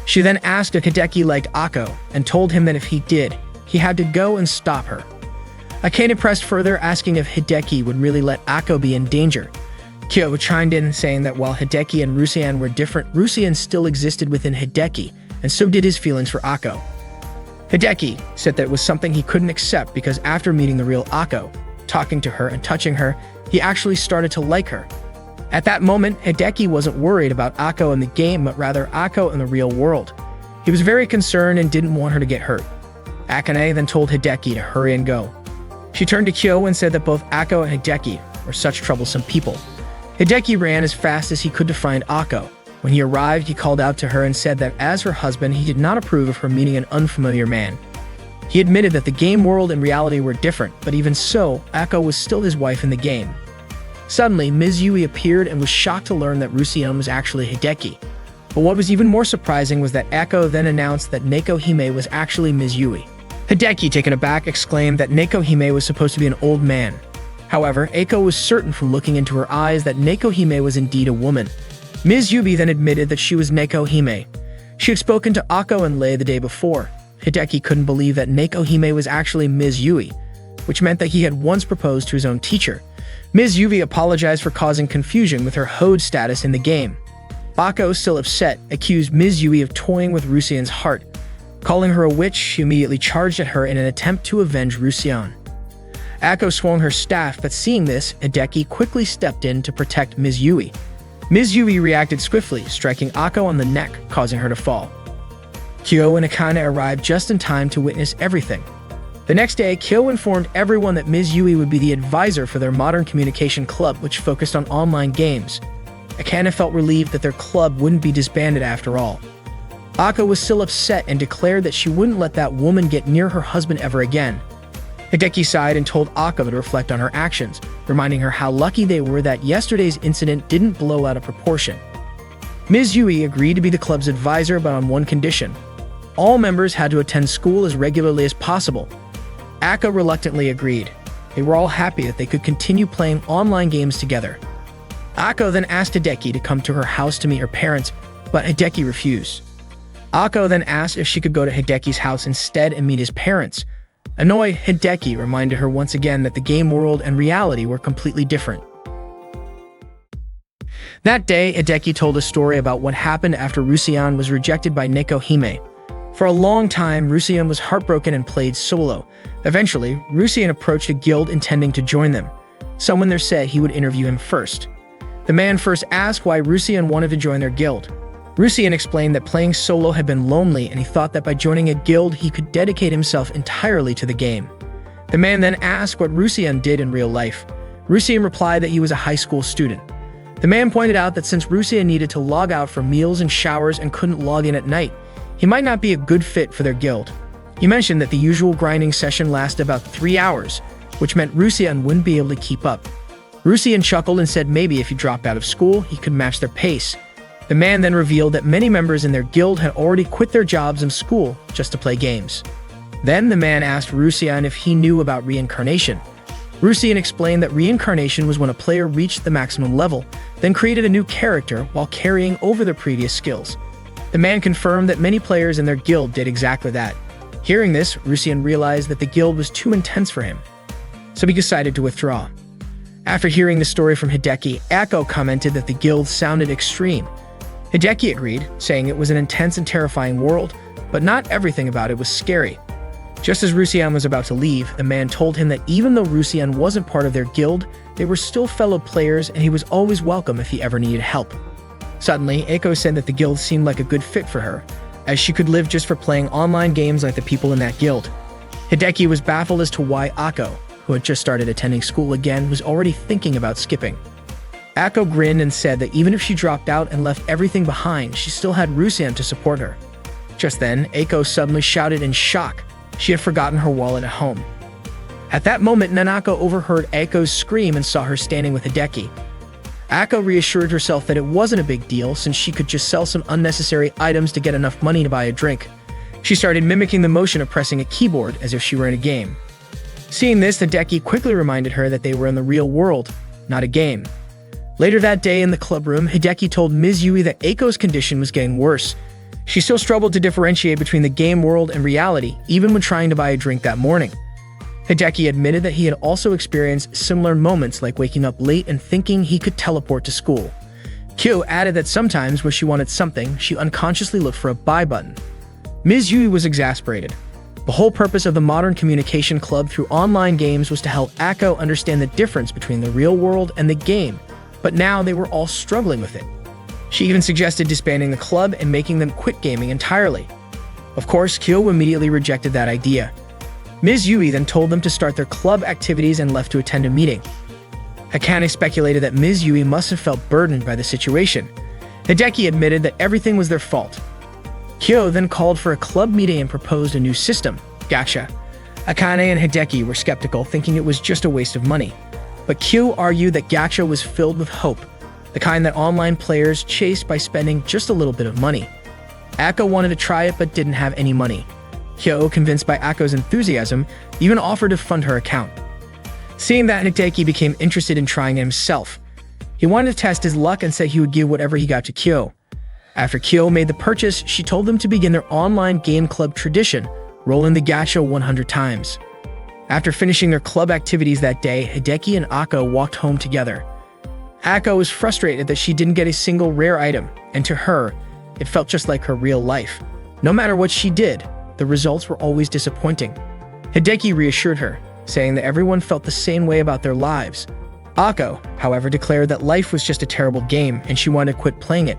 She then asked if Hideki liked Akko and told him that if he did, he had to go and stop her. Akane pressed further, asking if Hideki would really let Akko be in danger. Kyo chimed in, saying that while Hideki and Rusean were different, Rusean still existed within Hideki, and so did his feelings for Akko. Hideki said that it was something he couldn't accept because after meeting the real Akko, talking to her and touching her, he actually started to like her. At that moment, Hideki wasn't worried about Akko in the game, but rather Akko in the real world. He was very concerned and didn't want her to get hurt. Akane then told Hideki to hurry and go. She turned to Kyo and said that both Akko and Hideki were such troublesome people. Hideki ran as fast as he could to find Akko. When he arrived, he called out to her and said that as her husband, he did not approve of her meeting an unfamiliar man. He admitted that the game world and reality were different, but even so, Akko was still his wife in the game. Suddenly, Ms. Yui appeared and was shocked to learn that Rusean was actually Hideki. But what was even more surprising was that Akko then announced that Nekohime was actually Ms. Yui. Hideki, taken aback, exclaimed that Nekohime was supposed to be an old man. However, Akko was certain from looking into her eyes that Nekohime was indeed a woman. Ms. Yui then admitted that she was Nekohime. She had spoken to Akko and Lei the day before. Hideki couldn't believe that Nekohime was actually Ms. Yui, which meant that he had once proposed to his own teacher. Ms. Yui apologized for causing confusion with her Hode status in the game. Akko, still upset, accused Ms. Yui of toying with Rusean's heart. Calling her a witch, she immediately charged at her in an attempt to avenge Rusean. Ako swung her staff, but seeing this, Hideki quickly stepped in to protect Ms. Yui. Ms. Yui reacted swiftly, striking Ako on the neck, causing her to fall. Kyo and Akane arrived just in time to witness everything. The next day, Kyo informed everyone that Ms. Yui would be the advisor for their modern communication club, which focused on online games. Akane felt relieved that their club wouldn't be disbanded after all. Ako was still upset and declared that she wouldn't let that woman get near her husband ever again. Hideki sighed and told Ako to reflect on her actions, reminding her how lucky they were that yesterday's incident didn't blow out of proportion. Ms. Yui agreed to be the club's advisor, but on one condition. All members had to attend school as regularly as possible. Ako reluctantly agreed. They were all happy that they could continue playing online games together. Ako then asked Hideki to come to her house to meet her parents, but Hideki refused. Ako then asked if she could go to Hideki's house instead and meet his parents. Annoyed, Hideki reminded her once again that the game world and reality were completely different. That day, Hideki told a story about what happened after Rusian was rejected by Neko Hime. For a long time, Rusian was heartbroken and played solo. Eventually, Rusian approached a guild intending to join them. Someone there said he would interview him first. The man first asked why Rusian wanted to join their guild. Rusian explained that playing solo had been lonely and he thought that by joining a guild he could dedicate himself entirely to the game. The man then asked what Rusian did in real life. Rusian replied that he was a high school student. The man pointed out that since Rusian needed to log out for meals and showers and couldn't log in at night, he might not be a good fit for their guild. He mentioned that the usual grinding session lasted about 3 hours, which meant Rusian wouldn't be able to keep up. Rusian chuckled and said maybe if he dropped out of school, he could match their pace. The man then revealed that many members in their guild had already quit their jobs and school just to play games. Then the man asked Rusian if he knew about reincarnation. Rusian explained that reincarnation was when a player reached the maximum level, then created a new character while carrying over their previous skills. The man confirmed that many players in their guild did exactly that. Hearing this, Rusian realized that the guild was too intense for him, so he decided to withdraw. After hearing the story from Hideki, Ako commented that the guild sounded extreme. Hideki agreed, saying it was an intense and terrifying world, but not everything about it was scary. Just as Rusian was about to leave, the man told him that even though Rusian wasn't part of their guild, they were still fellow players and he was always welcome if he ever needed help. Suddenly, Ako said that the guild seemed like a good fit for her, as she could live just for playing online games like the people in that guild. Hideki was baffled as to why Ako, who had just started attending school again, was already thinking about skipping. Ako grinned and said that even if she dropped out and left everything behind, she still had Rusian to support her. Just then, Ako suddenly shouted in shock. She had forgotten her wallet at home. At that moment, Nanako overheard Ako's scream and saw her standing with Hideki. Ako reassured herself that it wasn't a big deal since she could just sell some unnecessary items to get enough money to buy a drink. She started mimicking the motion of pressing a keyboard as if she were in a game. Seeing this, Hideki quickly reminded her that they were in the real world, not a game. Later that day in the club room, Hideki told Ms. Yui that Ako's condition was getting worse. She still struggled to differentiate between the game world and reality, even when trying to buy a drink that morning. Hideki admitted that he had also experienced similar moments like waking up late and thinking he could teleport to school. Kyo added that sometimes when she wanted something, she unconsciously looked for a buy button. Ms. Yui was exasperated. The whole purpose of the Modern Communication Club through online games was to help Ako understand the difference between the real world and the game, but now they were all struggling with it. She even suggested disbanding the club and making them quit gaming entirely. Of course, Kyo immediately rejected that idea. Ms. Yui then told them to start their club activities and left to attend a meeting. Akane speculated that Ms. Yui must have felt burdened by the situation. Hideki admitted that everything was their fault. Kyo then called for a club meeting and proposed a new system, gacha. Akane and Hideki were skeptical, thinking it was just a waste of money. But Kyo argued that gacha was filled with hope, the kind that online players chased by spending just a little bit of money. Ako wanted to try it but didn't have any money. Kyo, convinced by Ako's enthusiasm, even offered to fund her account. Seeing that, Hideki became interested in trying it himself. He wanted to test his luck and said he would give whatever he got to Kyo. After Kyo made the purchase, she told them to begin their online game club tradition, rolling the gacha 100 times. After finishing their club activities that day, Hideki and Ako walked home together. Ako was frustrated that she didn't get a single rare item, and to her, it felt just like her real life. No matter what she did, the results were always disappointing. Hideki reassured her. saying that everyone felt the same way about their lives. Ako, however, declared that life was just a terrible game and she wanted to quit playing it.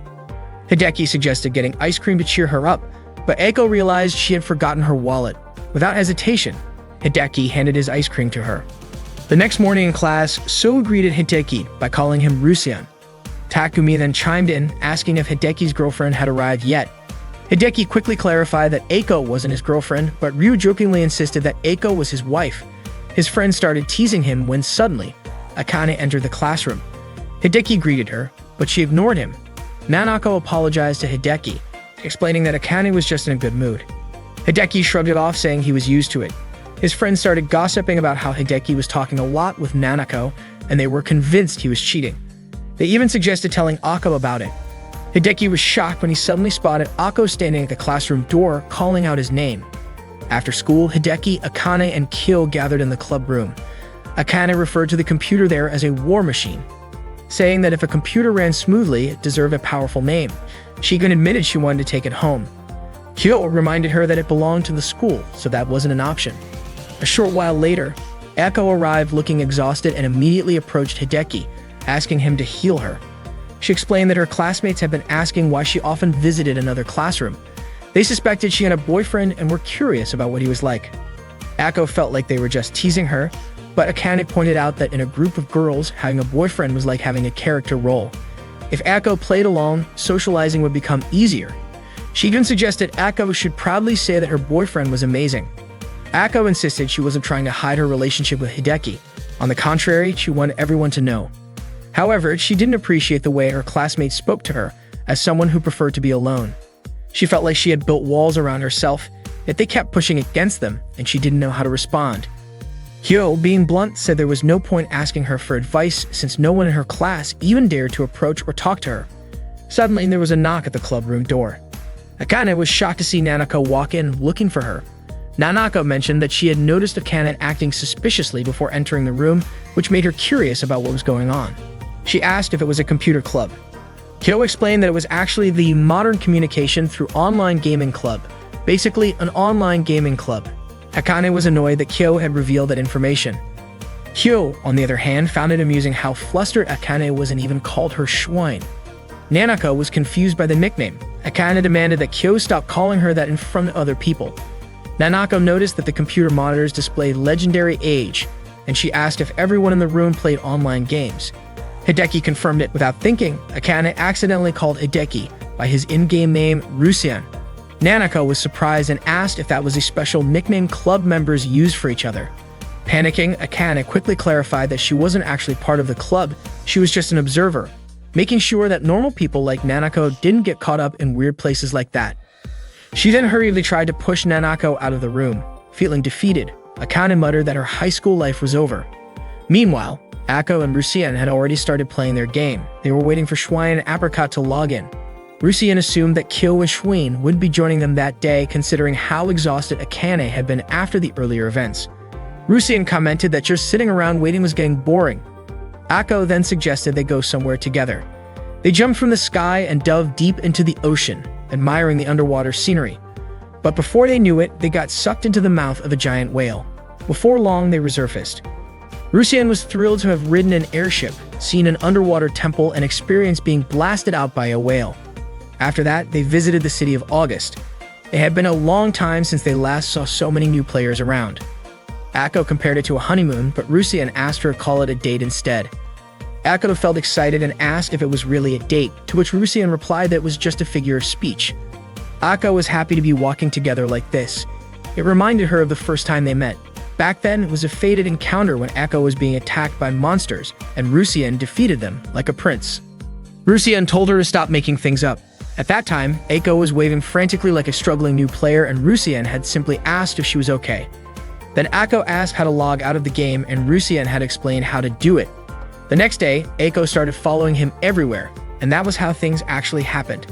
Hideki suggested getting ice cream to cheer her up, but Ako realized she had forgotten her wallet. Without hesitation, Hideki handed his ice cream to her. The next morning in class, So greeted Hideki by calling him Rusian. Takumi then chimed in, asking if Hideki's girlfriend had arrived yet. Hideki quickly clarified that Ako wasn't his girlfriend, but Ryu jokingly insisted that Ako was his wife. His friend started teasing him when suddenly, Akane entered the classroom. Hideki greeted her, but she ignored him. Nanako apologized to Hideki, explaining that Akane was just in a good mood. Hideki shrugged it off, saying he was used to it. His friends started gossiping about how Hideki was talking a lot with Nanako, and they were convinced he was cheating. They even suggested telling Ako about it. Hideki was shocked when he suddenly spotted Ako standing at the classroom door, calling out his name. After school, Hideki, Akane, and Kyo gathered in the club room. Akane referred to the computer there as a war machine, saying that if a computer ran smoothly, it deserved a powerful name. She even admitted she wanted to take it home. Kyo reminded her that it belonged to the school, so that wasn't an option. A short while later, Ako arrived looking exhausted and immediately approached Hideki, asking him to heal her. She explained that her classmates had been asking why she often visited another classroom. They suspected she had a boyfriend and were curious about what he was like. Ako felt like they were just teasing her, but Akane pointed out that in a group of girls, having a boyfriend was like having a character role. If Ako played alone, socializing would become easier. She even suggested Ako should proudly say that her boyfriend was amazing. Ako insisted she wasn't trying to hide her relationship with Hideki. On the contrary, she wanted everyone to know. However, she didn't appreciate the way her classmates spoke to her as someone who preferred to be alone. She felt like she had built walls around herself, yet they kept pushing against them, and she didn't know how to respond. Kyo, being blunt, said there was no point asking her for advice since no one in her class even dared to approach or talk to her. Suddenly, there was a knock at the club room door. Akane was shocked to see Nanako walk in looking for her. Nanako mentioned that she had noticed Akane acting suspiciously before entering the room, which made her curious about what was going on. She asked if it was a computer club. Kyo explained that it was actually the Modern Communication Through Online Gaming Club, basically an online gaming club. Akane was annoyed that Kyo had revealed that information. Kyo, on the other hand, found it amusing how flustered Akane was and even called her Schwein. Nanako was confused by the nickname. Akane demanded that Kyo stop calling her that in front of other people. Nanako noticed that the computer monitors displayed legendary age, and she asked if everyone in the room played online games. Hideki confirmed it without thinking. Akane accidentally called Hideki by his in-game name, Rusian. Nanako was surprised and asked if that was a special nickname club members used for each other. Panicking, Akane quickly clarified that she wasn't actually part of the club, she was just an observer, making sure that normal people like Nanako didn't get caught up in weird places like that. She then hurriedly tried to push Nanako out of the room. Feeling defeated, Akane muttered that her high school life was over. Meanwhile, Ako and Rusian had already started playing their game. They were waiting for Schwein and Apricot to log in. Rusian assumed that Kyo and Schwein would be joining them that day, considering how exhausted Akane had been after the earlier events. Rusian commented that just sitting around waiting was getting boring. Ako then suggested they go somewhere together. They jumped from the sky and dove deep into the ocean, admiring the underwater scenery. But before they knew it, they got sucked into the mouth of a giant whale. Before long, they resurfaced. Rusian was thrilled to have ridden an airship, seen an underwater temple, and experienced being blasted out by a whale. After that, they visited the city of August. It had been a long time since they last saw so many new players around. Ako compared it to a honeymoon, but Rusian asked her to call it a date instead. Ako felt excited and asked if it was really a date, to which Rusian replied that it was just a figure of speech. Ako was happy to be walking together like this. It reminded her of the first time they met. Back then, it was a fated encounter when Ako was being attacked by monsters, and Rusian defeated them like a prince. Rusian told her to stop making things up. At that time, Ako was waving frantically like a struggling new player, and Rusian had simply asked if she was okay. Then Ako asked how to log out of the game, and Rusian had explained how to do it. The next day, Ako started following him everywhere, and that was how things actually happened.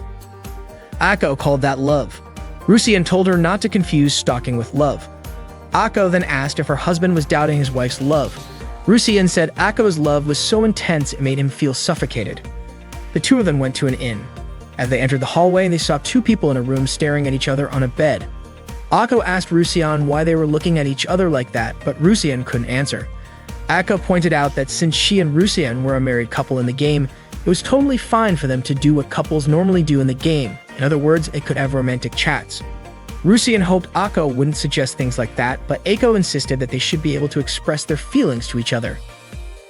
Ako called that love. Rusian told her not to confuse stalking with love. Ako then asked if her husband was doubting his wife's love. Rusian said Ako's love was so intense it made him feel suffocated. The two of them went to an inn. As they entered the hallway, they saw two people in a room staring at each other on a bed. Akko asked Rusian why they were looking at each other like that, but Rusian couldn't answer. Akko pointed out that since she and Rusian were a married couple in the game, it was totally fine for them to do what couples normally do in the game. In other words, they could have romantic chats. Rusian hoped Akko wouldn't suggest things like that, but Akko insisted that they should be able to express their feelings to each other.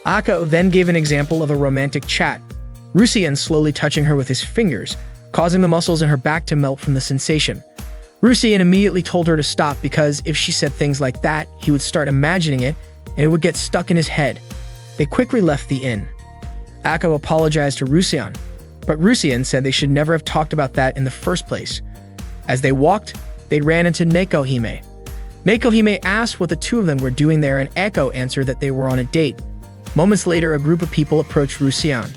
Akko then gave an example of a romantic chat, Rusian slowly touching her with his fingers, causing the muscles in her back to melt from the sensation. Rusian immediately told her to stop because if she said things like that, he would start imagining it and it would get stuck in his head. They quickly left the inn. Akko apologized to Rusian, but Rusian said they should never have talked about that in the first place. As they walked, they ran into Nekohime. Nekohime asked what the two of them were doing there, and Akko answered that they were on a date. Moments later, a group of people approached Rusian.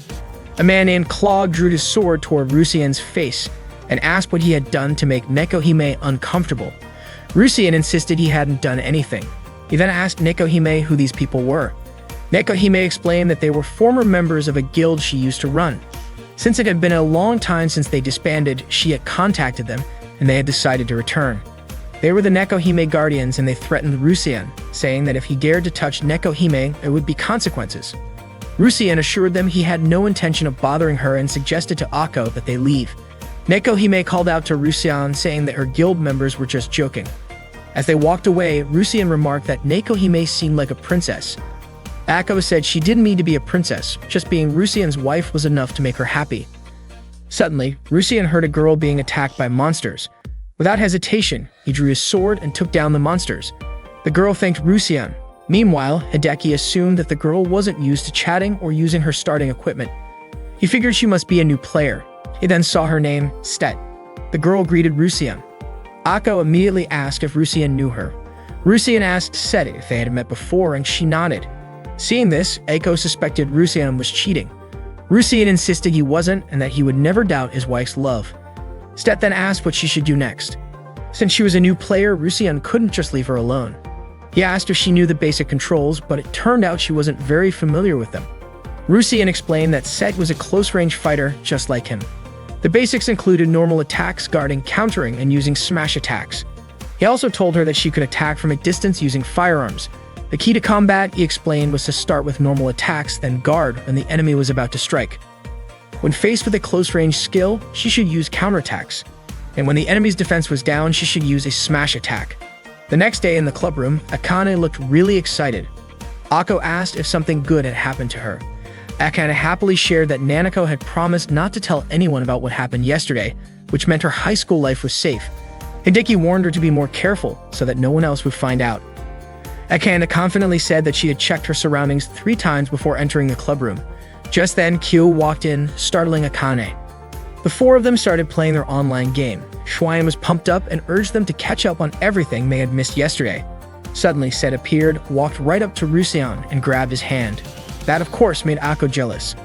A man named Claude drew his sword toward Rusian's face and asked what he had done to make Nekohime uncomfortable. Rusian insisted he hadn't done anything. He then asked Nekohime who these people were. Nekohime explained that they were former members of a guild she used to run. Since it had been a long time since they disbanded, she had contacted them, and they had decided to return. They were the Nekohime Guardians, and they threatened Rusian, saying that if he dared to touch Nekohime, there would be consequences. Rusian assured them he had no intention of bothering her and suggested to Akko that they leave. Nekohime called out to Rusian, saying that her guild members were just joking. As they walked away, Rusian remarked that Nekohime seemed like a princess. Akko said she didn't mean to be a princess, just being Rusian's wife was enough to make her happy. Suddenly, Rusian heard a girl being attacked by monsters. Without hesitation, he drew his sword and took down the monsters. The girl thanked Rusian. Meanwhile, Hideki assumed that the girl wasn't used to chatting or using her starting equipment. He figured she must be a new player. He then saw her name, Stet. The girl greeted Rusian. Akko immediately asked if Rusian knew her. Rusian asked Stet if they had met before, and she nodded. Seeing this, Akko suspected Rusian was cheating. Rusian insisted he wasn't and that he would never doubt his wife's love. Stet then asked what she should do next. Since she was a new player, Rusian couldn't just leave her alone. He asked if she knew the basic controls, but it turned out she wasn't very familiar with them. Rusian explained that Stet was a close-range fighter just like him. The basics included normal attacks, guarding, countering, and using smash attacks. He also told her that she could attack from a distance using firearms. The key to combat, he explained, was to start with normal attacks, then guard when the enemy was about to strike. When faced with a close-range skill, she should use counterattacks. And when the enemy's defense was down, she should use a smash attack. The next day in the club room, Akane looked really excited. Akko asked if something good had happened to her. Akane happily shared that Nanako had promised not to tell anyone about what happened yesterday, which meant her high school life was safe. Hideki warned her to be more careful so that no one else would find out. Akane confidently said that she had checked her surroundings 3 times before entering the club room. Just then, Kyo walked in, startling Akane. The 4 of them started playing their online game. Shuayan was pumped up and urged them to catch up on everything they had missed yesterday. Suddenly, Seth appeared, walked right up to Rusian, and grabbed his hand. That, of course, made Akko jealous.